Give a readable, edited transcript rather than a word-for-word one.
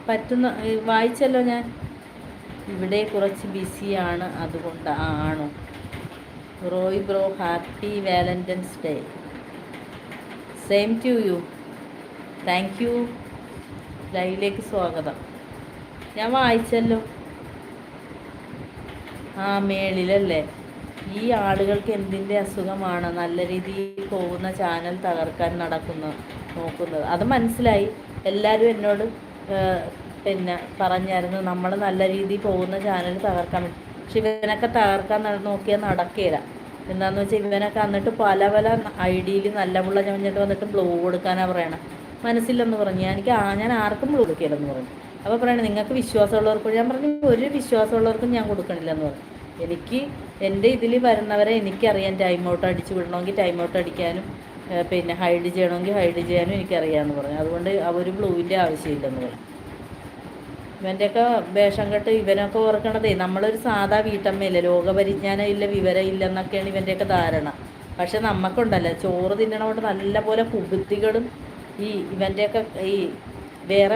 പറ്റുന്ന വായിച്ചല്ലോ ഞാൻ. ഇവിടെ കുറച്ച് ബിസിയാണ്, അതുകൊണ്ട് ആണോ? Roy bro, happy Valentine's day. Same to you. Thank you. ലൈവിലേക്ക് സ്വാഗതം. ഞാൻ വായിച്ചല്ലോ. ആ മേളിലല്ലേ? ഈ ആളുകൾക്ക് എന്തിൻ്റെ അസുഖമാണ് നല്ല രീതിയിൽ പോകുന്ന ചാനൽ തകർക്കാൻ നോക്കുന്നത്? അത് മനസ്സിലായി. എല്ലാവരും എന്നോട് പിന്നെ പറഞ്ഞായിരുന്നു നമ്മൾ നല്ല രീതിയിൽ പോകുന്ന ചാനൽ തകർക്കാൻ പറ്റും. പക്ഷെ ഇവനൊക്കെ തകർക്കാൻ നോക്കിയാൽ നടക്കുകയില്ല. എന്താണെന്ന് വെച്ചാൽ ഇവനൊക്കെ വന്നിട്ട് പല പല ഐഡിയയിൽ നല്ല പിള്ള ഞഞ്ഞിട്ട് വന്നിട്ട് ബ്ലൂ കൊടുക്കാനാണ് പറയണം. മനസ്സില്ലെന്ന് പറഞ്ഞു. ഞാൻ ആർക്കും ബ്ലൂ കൊടുക്കില്ലെന്ന് പറഞ്ഞു. അപ്പോൾ പറയണേ നിങ്ങൾക്ക് വിശ്വാസമുള്ളവർക്ക്. ഞാൻ പറഞ്ഞു ഒരു വിശ്വാസമുള്ളവർക്കും ഞാൻ കൊടുക്കണില്ലെന്ന് പറഞ്ഞു. എനിക്ക് എൻ്റെ ഇതിൽ വരുന്നവരെ എനിക്കറിയാം. ടൈം ഔട്ട് അടിച്ച് വിടണമെങ്കിൽ ടൈം ഔട്ട് അടിക്കാനും പിന്നെ ഹൈഡ് ചെയ്യണമെങ്കിൽ ഹൈഡ് ചെയ്യാനും എനിക്കറിയാമെന്ന് പറഞ്ഞു. അതുകൊണ്ട് ഒരു ബ്ലൂവിൻ്റെ ആവശ്യമില്ലെന്ന് പറഞ്ഞു. ഇവൻ്റെയൊക്കെ വേഷം കെട്ട് ഇവനൊക്കെ ഓർക്കണതേ നമ്മളൊരു സാധാ വീട്ടമ്മയില്ലേ, ലോകപരിജ്ഞാനം ഇല്ല, വിവരം ഇല്ലെന്നൊക്കെയാണ് ഇവൻ്റെയൊക്കെ ധാരണ. പക്ഷെ നമുക്കുണ്ടല്ലോ ചോറ് തിന്നണ കൊണ്ട് നല്ല പോലെ കുബുദ്ധികളും ഈ ഇവൻ്റെയൊക്കെ ഈ വേറെ